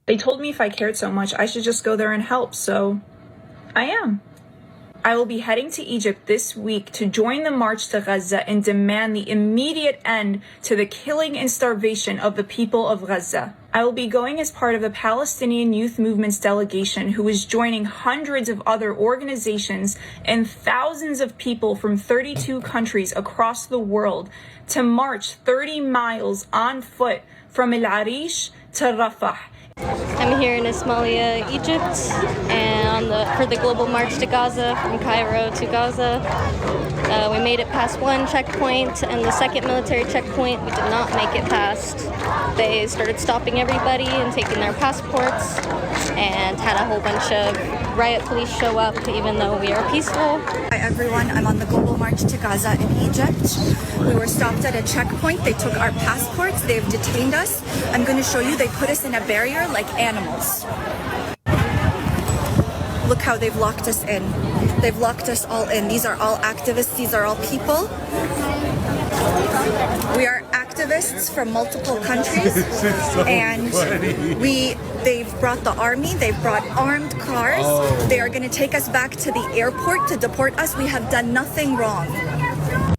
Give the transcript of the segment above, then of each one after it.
They told me if I cared so much, I should just go there and help, so I am. I will be heading to Egypt this week to join the march to Gaza and demand the immediate end to the killing and starvation of the people of Gaza. I will be going as part of the Palestinian Youth Movement's delegation, who is joining hundreds of other organizations and thousands of people from 32 countries across the world to march 30 miles on foot from El Arish to Rafah. I'm here in Ismailia, Egypt, and for the global march to Gaza, from Cairo to Gaza. We made it past one checkpoint, and the second military checkpoint we did not make it past. They started stopping everybody and taking their passports, and had a whole bunch of riot police show up, even though we are peaceful. Hi everyone, I'm on the global march to Gaza in Egypt. We were stopped at a checkpoint. They took our passports. They've detained us. I'm going to show you. They put us in a barrier like animals. Look how they've locked us in. They've locked us all in. These are all activists. These are all people. We are activists from multiple countries, and they've brought the army, they've brought armed cars. They are going to take us back to the airport to deport us. We have done nothing wrong.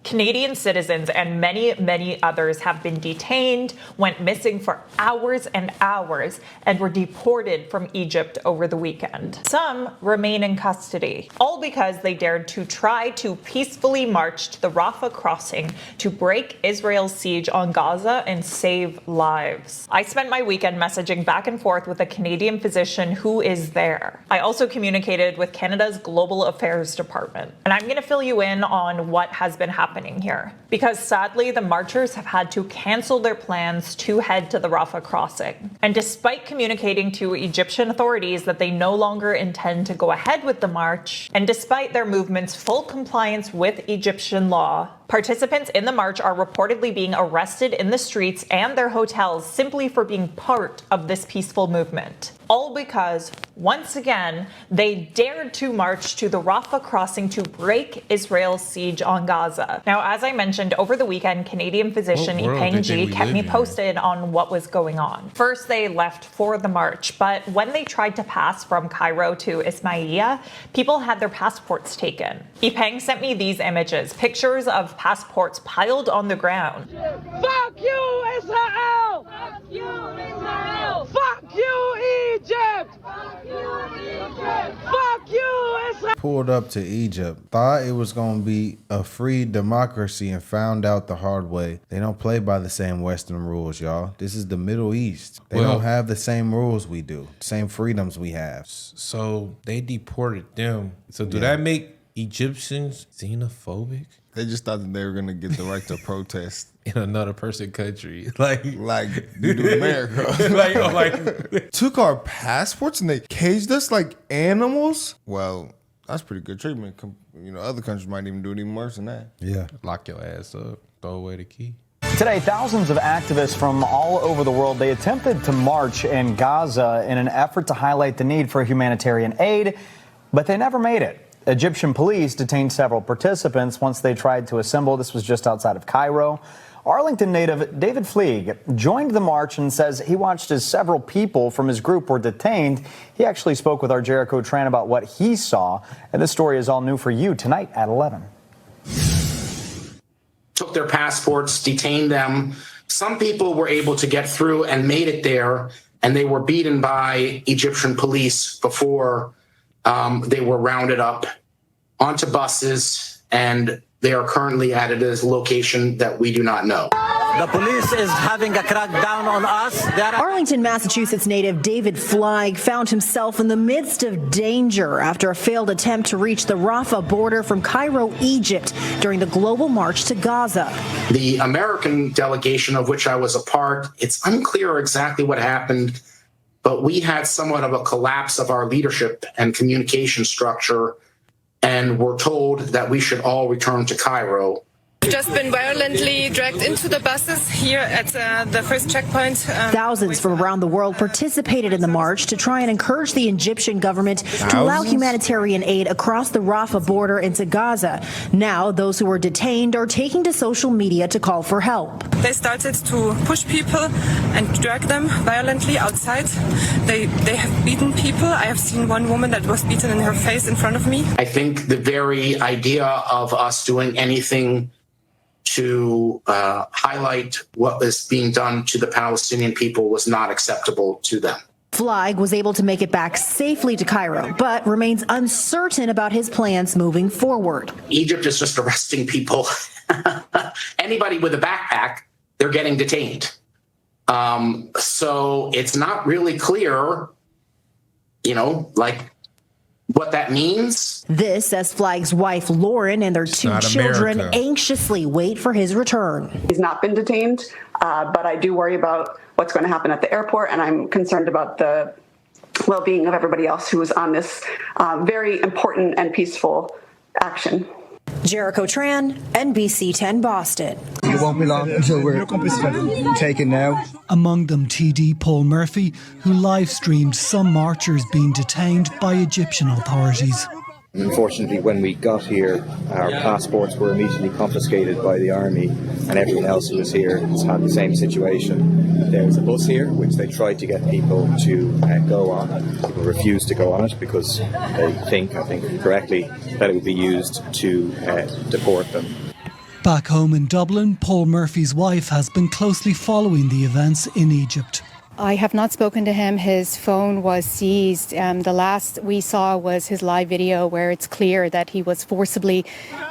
Canadian citizens and many, many others have been detained, went missing for hours and hours, and were deported from Egypt over the weekend. Some remain in custody, all because they dared to try to peacefully march to the Rafah crossing to break Israel's siege on Gaza and save lives. I spent my weekend messaging back and forth with a Canadian physician who is there. I also communicated with Canada's Global Affairs Department, and I'm going to fill you in on what has been happening here, because sadly the marchers have had to cancel their plans to head to the Rafah crossing. And despite communicating to Egyptian authorities that they no longer intend to go ahead with the march, and despite their movement's full compliance with Egyptian law, participants in the march are reportedly being arrested in the streets and their hotels simply for being part of this peaceful movement. All because, once again, they dared to march to the Rafah crossing to break Israel's siege on Gaza. Now, as I mentioned, over the weekend, Canadian physician Yipeng Ji kept me posted on what was going on. First, they left for the march, but when they tried to pass from Cairo to Ismailia, people had their passports taken. Yipeng sent me these images, pictures of passports piled on the ground. Fuck you, Israel! Fuck you, Israel! Fuck you, Egypt! Fuck you, Egypt! Fuck you, Israel! Pulled up to Egypt, thought it was going to be a free democracy, and found out the hard way. They don't play by the same Western rules, y'all. This is the Middle East. They don't have the same rules we do, same freedoms we have. So they deported them. So do that make Egyptians xenophobic? They just thought that they were gonna get the right to protest in another person's country, like you do in America. Took our passports and they caged us like animals. Well, that's pretty good treatment. You know, other countries might even do it even worse than that. Yeah, lock your ass up, throw away the key. Today, thousands of activists from all over the world, they attempted to march in Gaza in an effort to highlight the need for humanitarian aid, but they never made it. Egyptian police detained several participants once they tried to assemble. This was just outside of Cairo. Arlington native David Fleeg joined the march and says he watched as several people from his group were detained. He actually spoke with our Jericho Tran about what he saw. And this story is all new for you tonight at 11. Took their passports, detained them. Some people were able to get through and made it there, and they were beaten by Egyptian police before they were rounded up onto buses, and they are currently at a location that we do not know. The police is having a crackdown on us. Arlington, Massachusetts native David Fleig found himself in the midst of danger after a failed attempt to reach the Rafah border from Cairo, Egypt, during the global march to Gaza. The American delegation of which I was a part, it's unclear exactly what happened, but we had somewhat of a collapse of our leadership and communication structure, and were told that we should all return to Cairo. Just been violently dragged into the buses here at the first checkpoint. Thousands from around the world participated in the march to try and encourage the Egyptian government to allow humanitarian aid across the Rafah border into Gaza. Now, those who were detained are taking to social media to call for help. They started to push people and drag them violently outside. They have beaten people. I have seen one woman that was beaten in her face in front of me. I think the very idea of us doing anything to highlight what was being done to the Palestinian people was not acceptable to them. Flag was able to make it back safely to Cairo, but remains uncertain about his plans moving forward. Egypt is just arresting people. Anybody with a backpack, they're getting detained. So it's not really clear, what that means. This as Flag's wife, Lauren, and their two children anxiously wait for his return. He's not been detained, but I do worry about what's going to happen at the airport, and I'm concerned about the well-being of everybody else who is on this very important and peaceful action. Jericho Tran, NBC 10 Boston. It won't be long until we're taken now. Among them TD Paul Murphy, who live-streamed some marchers being detained by Egyptian authorities. Unfortunately, when we got here, our passports were immediately confiscated by the army, and everyone else who was here has had the same situation. There was a bus here which they tried to get people to go on. People refused to go on it because they think, I think correctly, that it would be used to deport them. Back home in Dublin, Paul Murphy's wife has been closely following the events in Egypt. I have not spoken to him. His phone was seized. The last we saw was his live video where it's clear that he was forcibly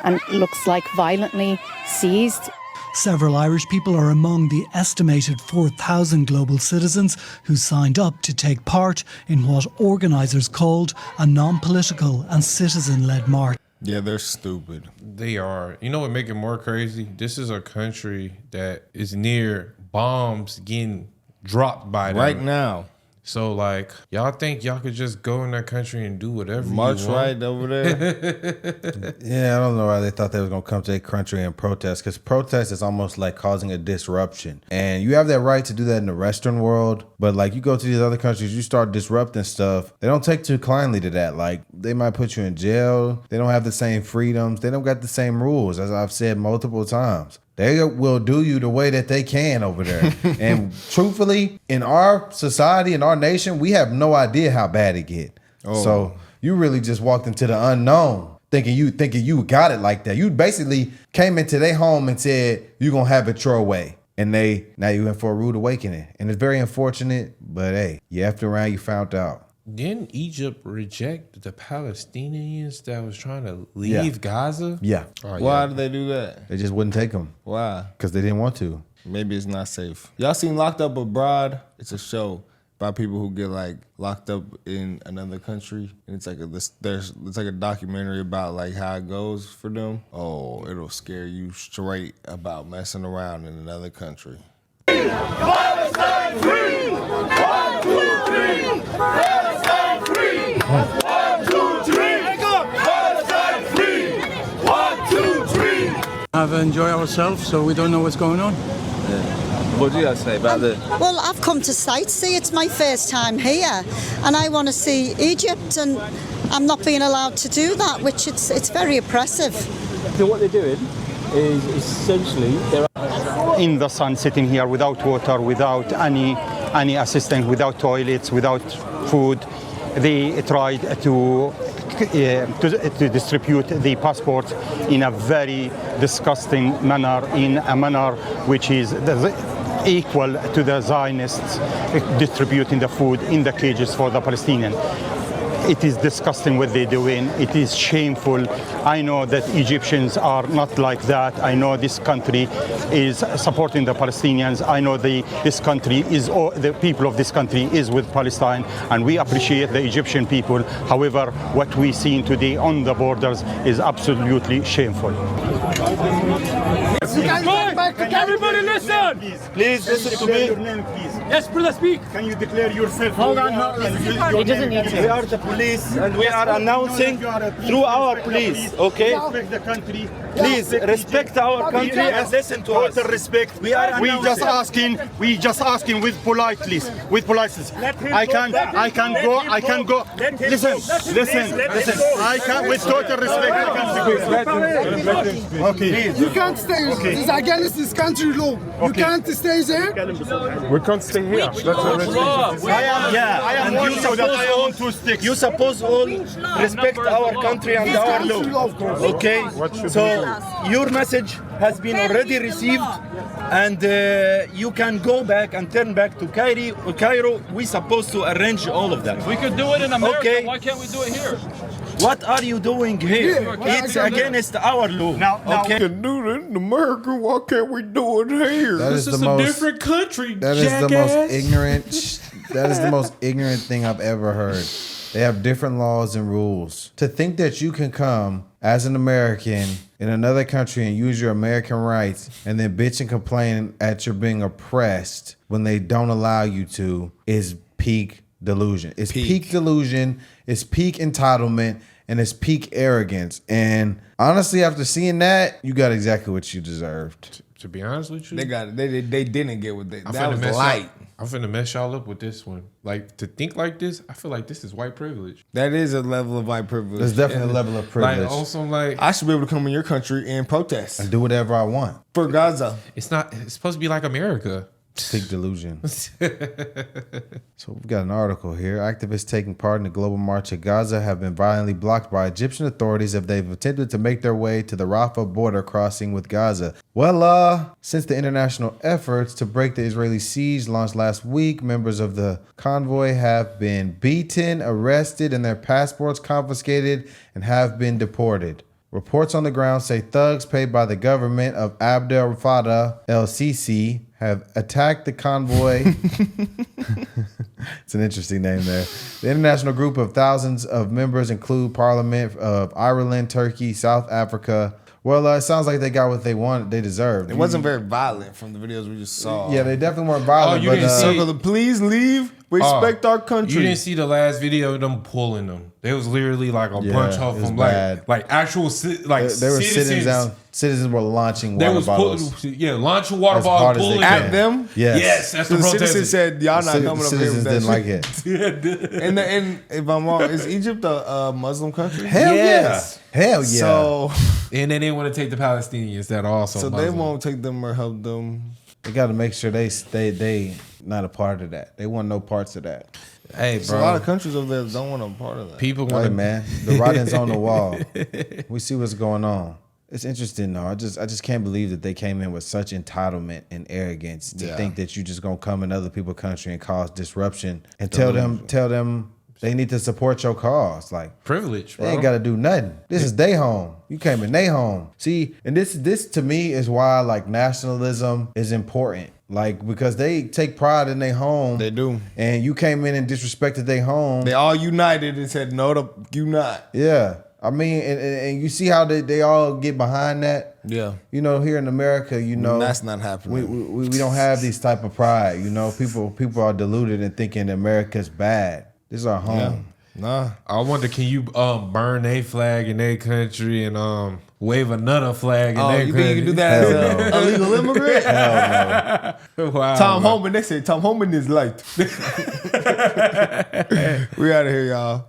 and looks like violently seized. Several Irish people are among the estimated 4,000 global citizens who signed up to take part in what organisers called a non-political and citizen-led march. Yeah, they're stupid. They are. You know what make it more crazy? This is a country that is near bombs getting dropped by them right now. So y'all think y'all could just go in that country and do whatever march you want? Right over there. Yeah, I don't know why they thought they was gonna come to their country and protest, because protest is almost like causing a disruption, and you have that right to do that in the Western world. But you go to these other countries, you start disrupting stuff, they don't take too kindly to that. They might put you in jail. They don't have the same freedoms. They don't got the same rules, as I've said multiple times. They will do you the way that they can over there. And truthfully, in our society, in our nation, we have no idea how bad it get. Oh. So you really just walked into the unknown thinking you got it like that. You basically came into their home and said, you're going to have it your way. And now you in for a rude awakening. And it's very unfortunate, but hey, you after around, you found out. Didn't Egypt reject the Palestinians that was trying to leave Gaza? Yeah. Oh, why did they do that? They just wouldn't take them. Why? Because they didn't want to. Maybe it's not safe. Y'all seen Locked Up Abroad? It's a show about people who get locked up in another country, and it's like a documentary about how it goes for them. Oh, it'll scare you straight about messing around in another country. Palestine free! 1, 2, 3! Palestine free! 1, 2, 3! Palestine free! 1, 2, 3! Have enjoyed ourselves, so we don't know what's going on. What do you guys say about it? Well, I've come to sightsee. It's my first time here, and I want to see Egypt, and I'm not being allowed to do that, which it's very oppressive. So what they're doing is essentially they're in the sun, sitting here without water, without any assistance, without toilets, without food. They tried to distribute the passports in a very disgusting manner, in a manner which is equal to the Zionists distributing the food in the cages for the Palestinians. It is disgusting what they're doing. It is shameful. I know that Egyptians are not like that. I know this country is supporting the Palestinians. I know this country is, the people of this country is with Palestine, and we appreciate the Egyptian people. However, what we see today on the borders is absolutely shameful. Everybody listen! Please listen to me. Yes, brother, speak. Can you declare yourself? Hold on, hold on. He doesn't need to. We are the police, and we are announcing through our police. Okay. Respect the country. Please respect our country and listen to us. Total respect. We just asking with politeness. With politeness. I can go. Listen. I can with total respect. I can go. Okay. You can't stay. This is against this country law. You can't stay there. We can't stay here. That's already. I am warning you that I own 2 sticks. You suppose all respect our country and our law. Okay? So your message has been already received, and you can go back and turn back to Cairo. We're supposed to arrange all of that. We could do it in America. Okay. Why can't we do it here? What are you doing here? It's against our law. Now, We can do it in America. Why can't we do it here? This is a different country. That is the most ignorant. That is the most ignorant thing I've ever heard. They have different laws and rules. To think that you can come as an American in another country and use your American rights and then bitch and complain at you're being oppressed when they don't allow you to is peak delusion. It's peak delusion. It's peak entitlement. And it's peak arrogance. And honestly, after seeing that, you got exactly what you deserved. To be honest with you, They didn't get what that was light. I'm finna mess y'all up with this one. Like, to think like this, I feel like this is white privilege. That is a level of white privilege. There's definitely a level of privilege. Like, also, like, I should be able to come in your country and protest and do whatever I want. For Gaza. It's supposed to be like America. Peak delusion. So we've got an article here. Activists taking part in the global march to Gaza have been violently blocked by Egyptian authorities as they've attempted to make their way to the Rafah border crossing with Gaza. Well, since the international efforts to break the Israeli siege launched last week, members of the convoy have been beaten, arrested, and their passports confiscated and have been deported. Reports on the ground say thugs paid by the government of Abdel Fattah el-Sisi have attacked the convoy. It's an interesting name there. The international group of thousands of members include Parliament of Ireland, Turkey, South Africa. Well, it sounds like they got what they wanted, they deserved. It wasn't very violent from the videos we just saw. Yeah, they definitely weren't violent. You didn't see. Please leave. Respect our country. You didn't see the last video of them pulling them. They was literally like a bunch of them, like actual like they were citizens. Citizens were launching water bottles. Launching water bottles, pulling at them. Yes, that's the protest. Citizens said, "Y'all not coming up here with that didn't shit." like it. And if I'm wrong, is Egypt a Muslim country? Hell yes. Hell yeah. So, and they didn't want to take the Palestinians that are also so Muslim. they won't take them or help them. They got to make sure they not a part of that. They want no parts of that. Hey, There's bro. a lot of countries over there that don't want a part of that. People want Hey, man, the writing's on the wall. We see what's going on. It's interesting though. I just can't believe that they came in with such entitlement and arrogance to think that you just gonna come in other people's country and cause disruption and tell them they need to support your cause. Like privilege, bro. They ain't gotta do nothing. This is their home. You came in their home. See, and this to me is why like nationalism is important. Like, because they take pride in their home. They do. And you came in and disrespected their home. They all united and said, no, you not. Yeah. I mean, and you see how they all get behind that? Yeah. You know, here in America, you know. That's not happening. We don't have these type of pride. You know, people are deluded in thinking America's bad. This is our home. Yeah. Nah. I wonder, can you burn a flag in their country and wave another flag in their country? You think you can do that as a illegal immigrant? Hell no. Wow. Tom Homan, they said Tom Homan is light. We out of here, y'all.